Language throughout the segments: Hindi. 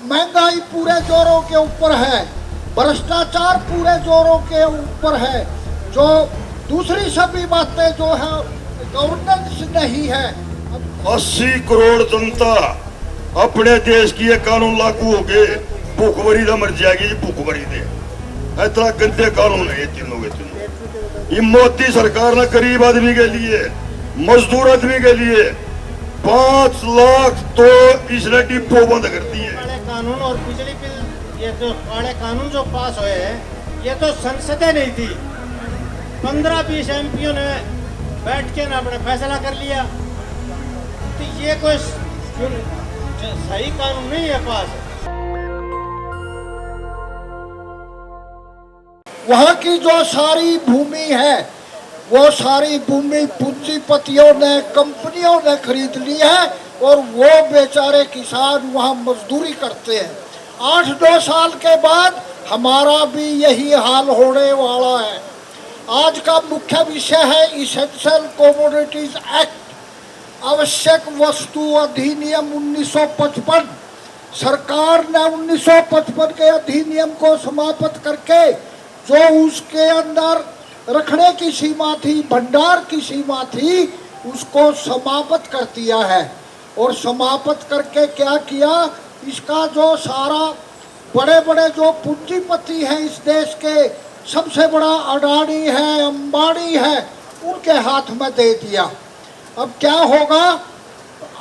महंगाई पूरे जोरों के ऊपर है, भ्रष्टाचार पूरे जोरों के ऊपर है, जो दूसरी सभी बातें जो है गवर्नेंस नहीं है। 80 करोड़ जनता अपने देश की ये कानून लागू हो गए, भूखमरी का मर जाएगी जी, भूखमरी दे इतना गंदे कानून है ये तीनों के तीनों। ये मोदी सरकार ने गरीब आदमी के लिए, मजदूर आदमी के लिए 5 लाख तो इसने डिपो बंद कर दिए। काले कानून और बिजली बिल, ये जो काले कानून जो पास हुए हैं, ये तो संसदें नहीं थी, 15-20 एमपीओ ने बैठ के ना अपने फैसला कर लिया। तो ये कोई सही कानून नहीं है पास। वहाँ की जो सारी भूमि है, वो सारी भूमि पूंजीपतियों ने, कंपनियों ने खरीद ली है और वो बेचारे किसान वहाँ मजदूरी करते हैं। 8-9 साल के बाद हमारा भी यही हाल होने वाला है। आज का मुख्य विषय है इसेंशियल कमोडिटीज एक्ट, आवश्यक वस्तु अधिनियम 1955। सरकार ने 1955 के अधिनियम को समाप्त करके जो उसके अंदर रखने की सीमा थी, भंडार की सीमा थी, उसको समाप्त कर दिया है। और समाप्त करके क्या किया, इसका जो सारा बड़े बड़े जो पूंजीपति हैं इस देश के, सबसे बड़ा अडानी है, अंबानी है, उनके हाथ में दे दिया। अब क्या होगा,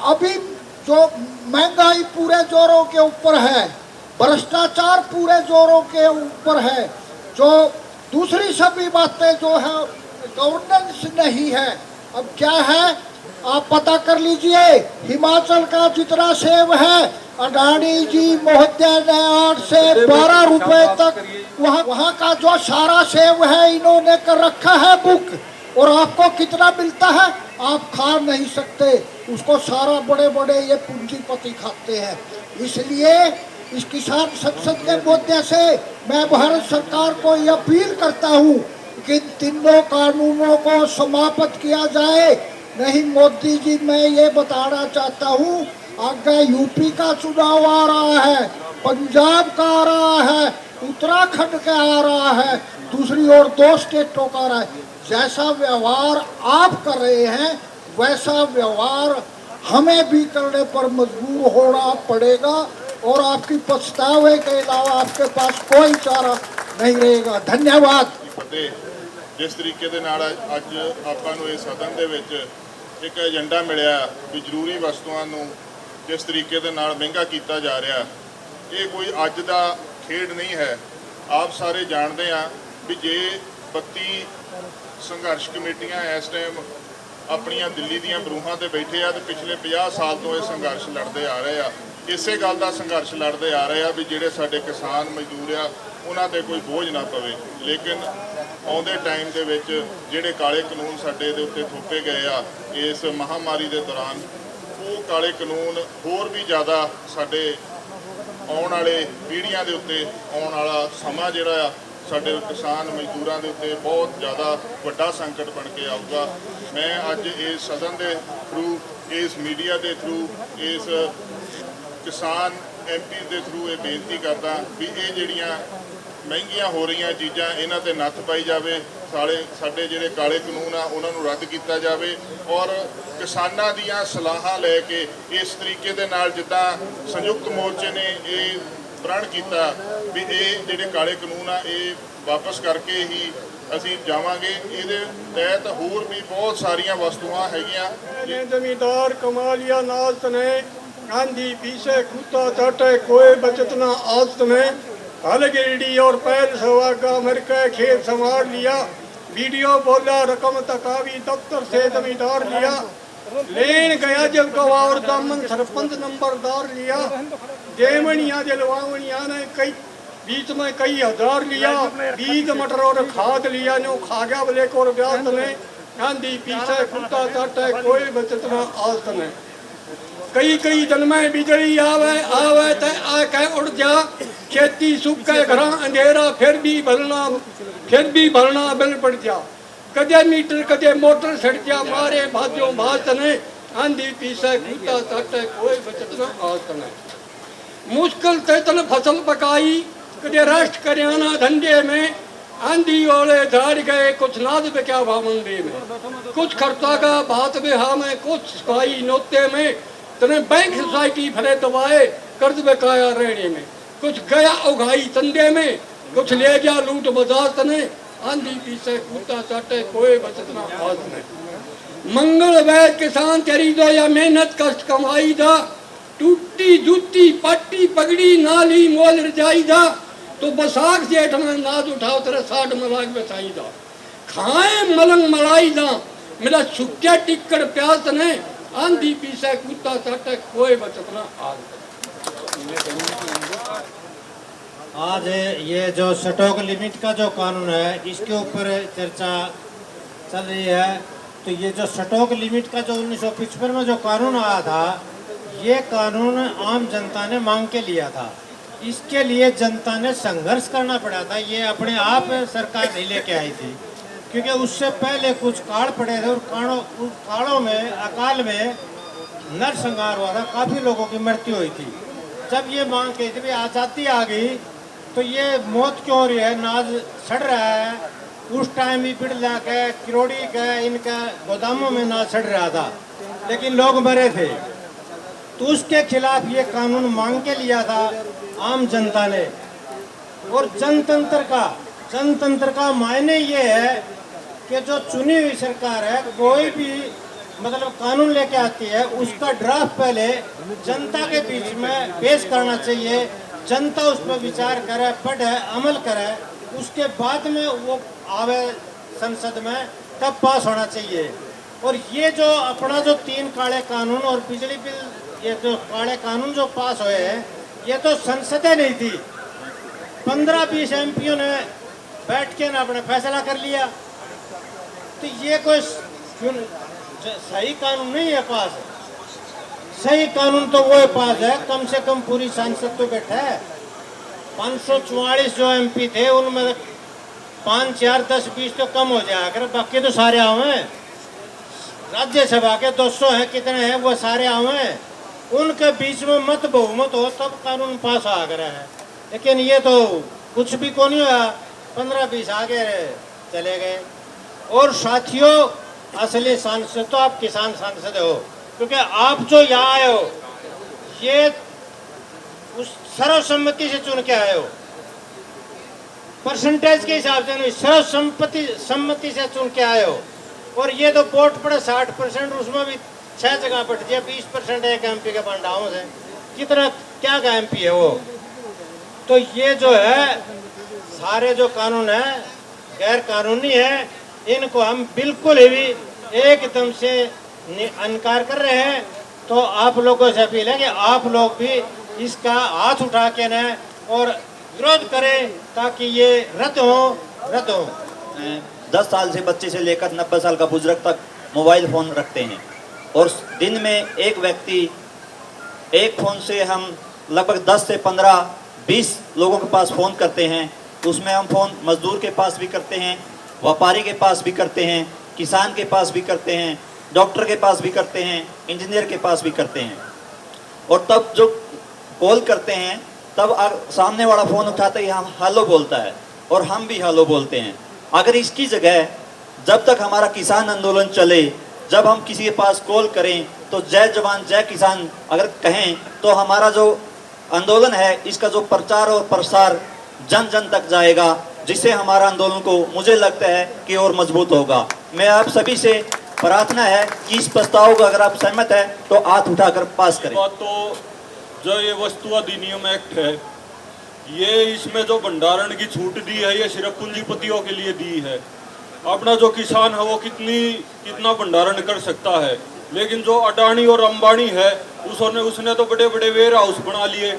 अभी जो महंगाई पूरे जोरों के ऊपर है, भ्रष्टाचार पूरे जोरों के ऊपर है, जो दूसरी सभी बातें जो है गवर्नेंस नहीं है। अब क्या है, आप पता कर लीजिए, हिमाचल का जितना सेब है, अडानी जी महोदय ने 8 से 12 रुपए तक वहाँ का जो सारा सेब है इन्होंने कर रखा है बुक, और आपको कितना मिलता है आप खा नहीं सकते, उसको सारा बड़े बड़े ये पूंजीपति खाते हैं। इसलिए इस किसान संसद के मुद्दे से मैं भारत सरकार को ये अपील करता हूँ कि इन तीनों कानूनों को समाप्त किया जाए। नहीं मोदी जी, मैं ये बताना चाहता हूँ, आगे यूपी का चुनाव आ रहा है, पंजाब का आ रहा है, उत्तराखंड का आ रहा है, दूसरी ओर 2 स्टेटों का आ रहा है। जैसा व्यवहार आप कर रहे हैं वैसा व्यवहार हमें भी करने पर मजबूर होना पड़ेगा, और आपकी पछतावे के अलावा आपके पास कोई चारा नहीं रहेगा। धन्यवाद। जिस तरीके ਦੇ ਨਾਲ ਅੱਜ ਆਪਾਂ ਨੂੰ ਇਹ ਸਦਨ ਦੇ ਵਿੱਚ ਇੱਕ ਏਜੰਡਾ ਮਿਲਿਆ ਵੀ ਜ਼ਰੂਰੀ ਵਸਤੂਆਂ ਨੂੰ ਜਿਸ ਤਰੀਕੇ ਦੇ ਨਾਲ ਮਹਿੰਗਾ ਕੀਤਾ ਜਾ ਰਿਹਾ, ਇਹ ਕੋਈ ਅੱਜ ਦਾ ਖੇਡ ਨਹੀਂ ਹੈ। ਆਪ ਸਾਰੇ ਜਾਣਦੇ ਆ ਵੀ ਜੇ 32 ਸੰਘਰਸ਼ ਕਮੇਟੀਆਂ ਇਸ ਟਾਈਮ ਆਪਣੀਆਂ ਦਿੱਲੀ ਦੀਆਂ ਬਰੂਹਾਂ ਤੇ ਬੈਠੇ ਆ ਤੇ ਪਿਛਲੇ 50 ਸਾਲ ਤੋਂ ਇਹ ਸੰਘਰਸ਼ ਲੜਦੇ ਆ ਰਹੇ ਆ। ਇਸੇ ਗੱਲ ਦਾ ਸੰਘਰਸ਼ ਲੜਦੇ ਆ ਰਹੇ ਆ ਵੀ ਜਿਹੜੇ ਸਾਡੇ ਕਿਸਾਨ ਮਜ਼ਦੂਰ ਆ ਉਹਨਾਂ ਤੇ ਕੋਈ ਬੋਝ ਨਾ ਪਵੇ। ਲੇਕਿਨ ਆਉਂਦੇ ਟਾਈਮ ਦੇ ਵਿੱਚ ਜਿਹੜੇ ਕਾਲੇ ਕਾਨੂੰਨ ਸਾਡੇ ਦੇ ਉੱਤੇ ਥੋਪੇ ਗਏ ਆ ਇਸ ਮਹਾਮਾਰੀ ਦੇ ਦੌਰਾਨ, ਉਹ ਕਾਲੇ ਕਾਨੂੰਨ ਹੋਰ ਵੀ ਜ਼ਿਆਦਾ ਸਾਡੇ ਆਉਣ ਵਾਲੇ ਪੀੜ੍ਹੀਆਂ ਦੇ ਉੱਤੇ, ਆਉਣ ਵਾਲਾ ਸਮਾਂ ਜਿਹੜਾ ਆ ਸਾਡੇ ਕਿਸਾਨ ਮਜ਼ਦੂਰਾਂ ਦੇ ਉੱਤੇ ਬਹੁਤ ਜ਼ਿਆਦਾ ਵੱਡਾ ਸੰਕਟ ਬਣ ਕੇ ਆਊਗਾ। ਮੈਂ ਅੱਜ ਇਸ ਸਦਨ ਦੇ ਥਰੂ, ਇਸ ਮੀਡੀਆ ਦੇ ਥਰੂ, ਇਸ ਕਿਸਾਨ ਐਮਪੀ ਦੇ ਥਰੂ ਇਹ ਬੇਨਤੀ ਕਰਦਾ ਵੀ ਇਹ ਜਿਹੜੀਆਂ ਮਹਿੰਗੀਆਂ ਹੋ ਰਹੀਆਂ ਚੀਜ਼ਾਂ ਇਹਨਾਂ ਤੇ ਨੱਥ ਪਾਈ ਜਾਵੇ। ਸਾਡੇ ਜਿਹੜੇ ਕਾਲੇ ਕਾਨੂੰਨ ਆ ਉਹਨਾਂ ਨੂੰ ਰੱਦ ਕੀਤਾ ਜਾਵੇ, ਔਰ ਕਿਸਾਨਾਂ ਦੀਆਂ ਸਲਾਹਾਂ ਲੈ ਕੇ ਇਸ ਤਰੀਕੇ ਦੇ ਨਾਲ ਜਿੱਦਾਂ ਸੰਯੁਕਤ ਮੋਰਚੇ ਨੇ ਇਹ ਪ੍ਰਣ ਕੀਤਾ ਵੀ ਇਹ ਜਿਹੜੇ ਕਾਲੇ ਕਾਨੂੰਨ ਆ ਇਹ ਵਾਪਸ ਕਰਕੇ ਹੀ ਅਸੀਂ ਜਾਵਾਂਗੇ। ਇਹਦੇ ਤਹਿਤ ਹੋਰ ਵੀ ਬਹੁਤ ਸਾਰੀਆਂ ਵਸਤੂਆਂ ਹੈਗੀਆਂ। ਜ਼ਮੀਂਦਾਰ ਕਮਾ ਲਿਆ ਨਾਜ਼ਤ ਨੇ, गांधी पीछे कुत्ता चाटे कोई बचत न आदत में, हल गिरडी और पैर सवागा मर के खेत संभाल लिया, वीडियो बोला रकम तकावी दफ्तर से जमींदार लिया, लेन गया जब गवा और दामन सरपंच नंबरदार लिया, देवनिया जलवावनिया ने कई बीच में कई हजार लिया, बीज मटर और खाद लिया, नो खा गया बोले को ब्याज में, गांधी पीछे कुत्ता चाटे कोई बचत न आदत में। कई कई दिन में बिजली आवे आवे ते आके उड़ जा, खेती सूखे घरा अंधेरा फिर भी भरना बिल पड़ जा, कदे मीटर कदे मोटर सड़ जा, मारे भाजो भात ने, आंधी पीछे कुत्ता चाटे कोई बचत न आदत ने। मुश्किल से तन फसल पकाई, कदे रेस्ट करियाना धंधे में, आंधी ओले झाड़ गए, कुछ नाद बिका भा मंडी में, कुछ खर्चा का बात बिहा में, कुछ सिपाही नोते में, तने बैंक सोसाइटी फरे दबाए, कर्ज बिकाया रहने में, कुछ गया उगाई तंदे में, कुछ ले गया लूट बाजार तने, आंधी पीछे कूटा चाटे कोई बचत ना आज में। मंगल वैद किसान तेरी दो या मेहनत कष्ट कमाई दा, टूटी जूती पट्टी पगड़ी नाली मोल रजाई दा, तो बसाख जेठ में नाद उठाओ तेरे 60 मलाक बचाई दा, खाए मलंग मलाई दा, मेरा सुक्या टिक्कड़ प्यास ने, आंधी पीछे कूटा चाटे कोई बचत ना आज ये जो स्टॉक लिमिट का जो कानून है इसके ऊपर चर्चा चल रही है। तो ये जो स्टॉक लिमिट का जो 1955 में जो कानून आया था, ये कानून आम जनता ने मांग के लिया था। इसके लिए जनता ने संघर्ष करना पड़ा था, ये अपने आप सरकार नहीं लेके आई थी, क्योंकि उससे पहले कुछ काल पड़े थे और उस कालों में अकाल में नरसंहार हुआ था, काफ़ी लोगों की मृत्यु हुई थी। जब ये मांग की थी आज़ादी आ गई तो ये मौत क्यों हो रही है, नाज सड़ रहा है, उस टाइम भी बिड़ला के किरोड़ी के इनका गोदामों में नाज सड़ रहा था, लेकिन लोग मरे थे। तो उसके खिलाफ ये कानून मांग के लिया था आम जनता ने। और जनतंत्र का मायने ये है कि जो चुनी हुई सरकार है कोई भी मतलब कानून लेके आती है, उसका ड्राफ्ट पहले जनता के बीच में पेश करना चाहिए, जनता उस पर विचार करे, पढ़े, अमल करे, उसके बाद में वो आवे संसद में, तब पास होना चाहिए। और ये जो अपना जो 3 काले कानून और बिजली बिल, ये जो काले कानून जो पास हुए हैं, ये तो संसदें नहीं थी, 15-20 एमपीओ ने बैठ के ना अपने फैसला कर लिया। तो ये कोई सही कानून नहीं है पास। सही कानून तो वो पास है, कम से कम पूरी संसद तो बैठा है। 544 जो एमपी थे उनमें 5, 4, 10, 20 तो कम हो जाया कर, बाकी तो सारे आए हैं। राज्यसभा के 200 हैं, कितने हैं वो सारे आए हैं, उनके बीच में मत बहुमत हो तब कानून पास आ गया है। लेकिन ये तो कुछ भी को नहीं हुआ, 15-20 आगे चले गए। और साथियों, असली सांसद तो आप किसान सांसद हो, क्योंकि आप जो यहाँ आए हो ये उस सर्वसम्मति से चुन के आए हो, परसेंटेज के हिसाब से नहीं, सर्वसम्मति से चुन के आए हो। और ये तो वोट पड़े 60%, उसमें भी 6 जगह बैठ दिया, 20% एक एमपी के बंडाओं से, कितना क्या का एमपी है वो। तो ये जो है सारे जो कानून है गैर कानूनी है, इनको हम बिल्कुल ही एकदम से इनकार कर रहे हैं। तो आप लोगों से अपील है कि आप लोग भी इसका हाथ उठा के न और विरोध करें, ताकि ये रद्द हो। 10 साल से बच्चे से लेकर 90 साल का बुजुर्ग तक मोबाइल फ़ोन रखते हैं, और दिन में एक व्यक्ति एक फ़ोन से हम लगभग 10 से 15-20 लोगों के पास फ़ोन करते हैं। उसमें हम फ़ोन मजदूर के पास भी करते हैं, व्यापारी के पास भी करते हैं, किसान के पास भी करते हैं, डॉक्टर के पास भी करते हैं, इंजीनियर के पास भी करते हैं। और तब जो कॉल करते हैं तब सामने वाला फ़ोन उठाते ही हम हेलो बोलता है और हम भी हेलो बोलते हैं। अगर इसकी जगह जब तक हमारा किसान आंदोलन चले, जब हम किसी के पास कॉल करें तो जय जवान जय किसान अगर कहें, तो हमारा जो आंदोलन है इसका जो प्रचार और प्रसार जन जन तक जाएगा, जिससे हमारा आंदोलन को मुझे लगता है कि और मजबूत होगा। मैं आप सभी से प्रार्थना है कि इस प्रस्ताव को अगर आप सहमत है तो हाथ उठाकर पास करें। तो जो ये वस्तु अधिनियम एक्ट है, ये इसमें जो भंडारण की छूट दी है ये सिर्फ पूंजीपतियों के लिए दी है। अपना जो किसान है वो कितना भंडारण कर सकता है, लेकिन जो अडानी और अंबानी है उसने तो बड़े बड़े वेयर हाउस बना लिए,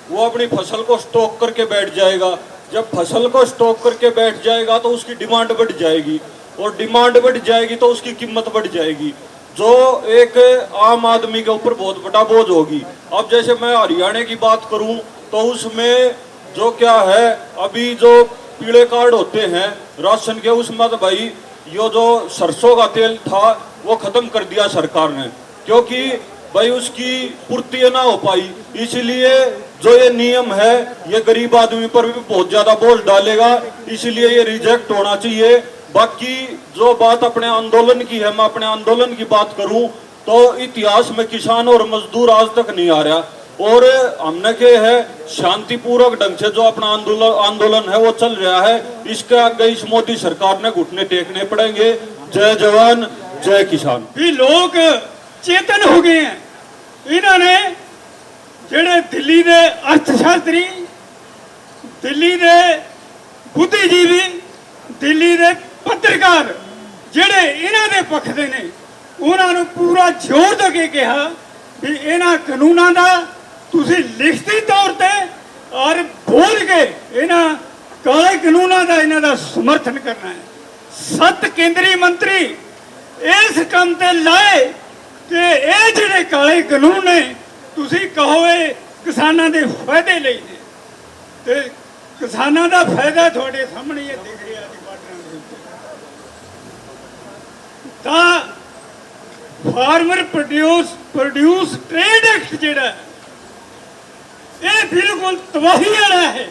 वो अपनी फसल को स्टॉक करके बैठ जाएगा। जब फसल को स्टॉक करके बैठ जाएगा तो उसकी डिमांड बढ़ जाएगी, और डिमांड बढ़ जाएगी तो उसकी कीमत बढ़ जाएगी, जो एक आम आदमी के ऊपर बहुत बड़ा बोझ होगी। अब जैसे मैं हरियाणा की बात करूं तो उसमें जो क्या है, अभी जो पीले कार्ड होते हैं राशन के, उसमें तो भाई ये जो सरसों का तेल था वो खत्म कर दिया सरकार ने, क्योंकि भाई उसकी पूर्ति ना हो पाई। इसलिए जो ये नियम है ये गरीब आदमी पर भी बहुत ज्यादा बोझ डालेगा, इसलिए ये रिजेक्ट होना चाहिए। बाकी जो बात अपने आंदोलन की है, मैं अपने आंदोलन की बात करूं तो इतिहास में किसान और मजदूर आज तक नहीं आ रहा, और हमने के है शांतिपूर्वक ढंग से जो अपना आंदोलन है वो चल रहा है। इसके आगे इस मोदी सरकार ने घुटने टेकने पड़ेंगे। जय जवान जय किसान। भी लोग चेतन हो गए हैं। इन्होंने ਜਿਹੜੇ ਦਿੱਲੀ ਦੇ ਅਰਥਸ਼ਾਸਤਰੀ, ਦਿੱਲੀ ਦੇ ਬੁੱਧੀਜੀਵੀ, ਦਿੱਲੀ ਦੇ ਪੱਤਰਕਾਰ ਜਿਹੜੇ ਇਹਨਾਂ ਦੇ ਪੱਖ ਦੇ ਨੇ, ਉਹਨਾਂ ਨੂੰ ਪੂਰਾ ਜ਼ੋਰ ਦੇ ਕੇ ਕਿਹਾ ਵੀ ਇਹਨਾਂ ਕਾਨੂੰਨਾਂ ਦਾ ਤੁਸੀਂ ਲਿਖਤੀ ਤੌਰ ਤੇ ਔਰ ਬੋਲ ਕੇ ਇਹਨਾਂ ਕਾਲੇ ਕਾਨੂੰਨਾਂ ਦਾ ਇਹਨਾਂ ਦਾ ਸਮਰਥਨ ਕਰਨਾ ਹੈ। 7 ਕੇਂਦਰੀ ਮੰਤਰੀ ਇਸ ਕੰਮ ਤੇ ਲਾਏ ਕਿ ਇਹ ਜਿਹੜੇ ਕਾਲੇ ਕਾਨੂੰਨ ਨੇ ਤੁਸੀਂ ਕਹੋ ਇਹ ਕਿਸਾਨਾਂ ਦੇ ਫਾਇਦੇ ਲਈ ਨੇ, ਤੇ ਕਿਸਾਨਾਂ ਦਾ ਫਾਇਦਾ ਤੁਹਾਡੇ ਸਾਹਮਣੇ ਇਹ ਦਿਖ ਰਿਹਾ ਜੀ ਬਾਰਡਰਾਂ ਦੇ ਉੱਤੇ। ਤਾਂ ਫਾਰਮਰ ਪ੍ਰੋਡਿਊਸ ਟ੍ਰੇਡ ਐਕਟ ਜਿਹੜਾ ਇਹ ਬਿਲਕੁਲ ਤਬਾਹੀ ਵਾਲਾ ਹੈ।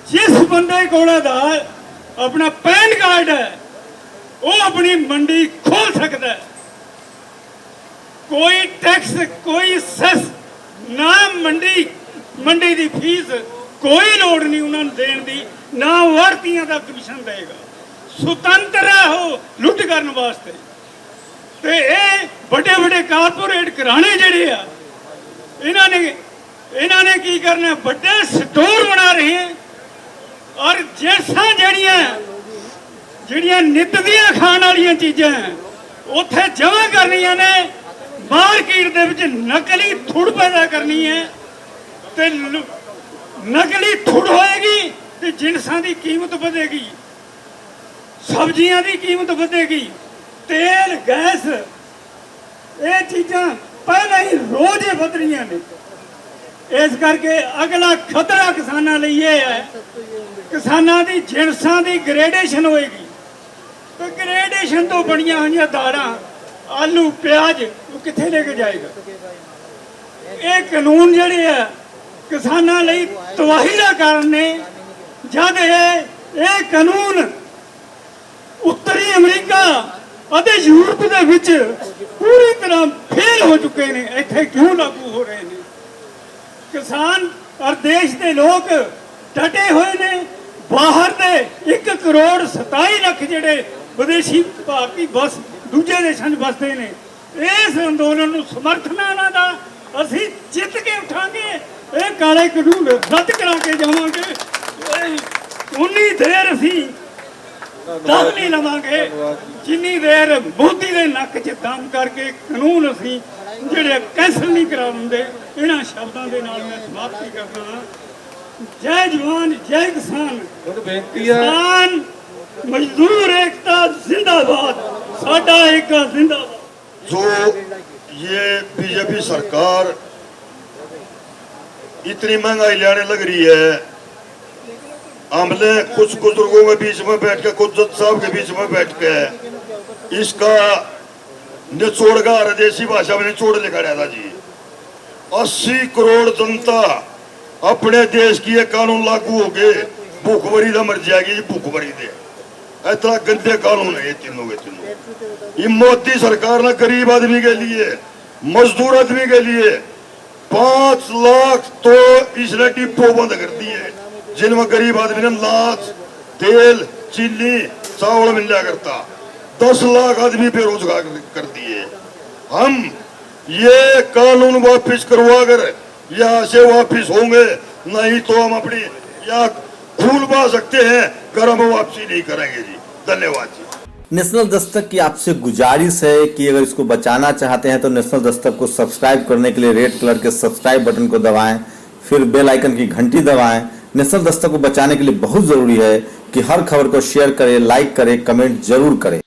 ਜਿਸ ਬੰਦੇ ਕੋਲ ਆਧਾਰ ਆਪਣਾ ਪੈਨ ਕਾਰਡ ਹੈ ਉਹ ਆਪਣੀ ਮੰਡੀ ਖੋਲ ਸਕਦਾ ਹੈ। कोई टैक्स, कोई सेस ना, मंडी दी फीस कोई लोड़ नहीं उन्होंने देने दी, ना आड़तियां दा कमीशन देगा। स्वतंत्र है वो लुट करने वास्ते। ते ये बड़े बड़े कारपोरेट घराने जड़े आ, इन्होंने की करना, बड़े स्टोर बना रहे हैं और जैसा जड़ियां नित दियां खाण वालियां चीज़ां उत्थे जमा करनियां ने, मार्केट दे विच नकली थुड़ पैदा करनी है, ते नकली थुड़ होएगी ते जिनसां दी कीमत बढ़ेगी, सब्जियां दी कीमत बढ़ेगी, तेल गैस ये चीज़ां पहले ही रोज ही बढ़ रही ने। इस करके अगला खतरा किसानां लई ये है, किसानां दी जिनसां दी ग्रेडेशन होएगी, तो ग्रेडेशन तो बनिया हुई दालां, आलू प्याज वो किथे लेके जाएगा। ये कानून जड़े है किसानां लई तबाही का कारण ने। जब ये कानून उत्तरी अमरीका और यूरोप के विच पूरी तरह फेल हो चुके हैं, इत्थे क्यों लागू हो रहे हैं। किसान और देश के लोग डटे हुए ने। बाहर दे 1 करोड़ 27 लाख जिहड़े विदेशी भारती बस दूजे देशों में बसते हैं, इस अंदोलन को समर्थन इन्हां दा असीं जित के उठांगे। ये काले कानून रद्द करा के जावांगे। उन्नी देर असीं दम नहीं लवांगे जिन्नी देर मोदी के नक च दम करके कानून असीं जिहड़े कैंसल नहीं कराउंदे। इन्हां शब्दां दे नाल मैं समाप्ति करदा। जय जवान जय किसान। किसान मजदूर एकता जिंदाबाद, साडा एकता जिंदाबाद। जो ये बीजेपी सरकार इतनी महंगाई लाने लग रही है, हमने कुछ बुजुर्गों के बीच में बैठ के, कुछ जज साहब के बीच में बैठ के इसका निचोड़ का देसी भाषा में निचोड़ लिखा था जी। 80 करोड़ जनता अपने देश की ये कानून लागू हो गए, भूखमरी का मर जाएगी जी, भूखमरी दे। इतना गंदे कानून है ये तीनों के तीनों। ये मोदी सरकार ने गरीब आदमी के लिए, मजदूर आदमी के लिए 5 लाख तो इसने डिपो बंद कर दिए, जिनमें गरीब आदमी ने अनाज, तेल, चीनी, चावल मिल जाया करता। 10 लाख आदमी बेरोजगार कर दिए। हम ये कानून वापिस करवा कर यहाँ से वापिस होंगे, नहीं तो हम अपनी यहाँ खून बहा सकते हैं, घर हम वापसी नहीं करेंगे जी। धन्यवाद जी। नेशनल दस्तक की आपसे गुजारिश है कि अगर इसको बचाना चाहते हैं तो नेशनल दस्तक को सब्सक्राइब करने के लिए रेड कलर के सब्सक्राइब बटन को दबाएं, फिर बेल आइकन की घंटी दबाएं। नेशनल दस्तक को बचाने के लिए बहुत जरूरी है कि हर खबर को शेयर करें, लाइक करें, कमेंट जरूर करें।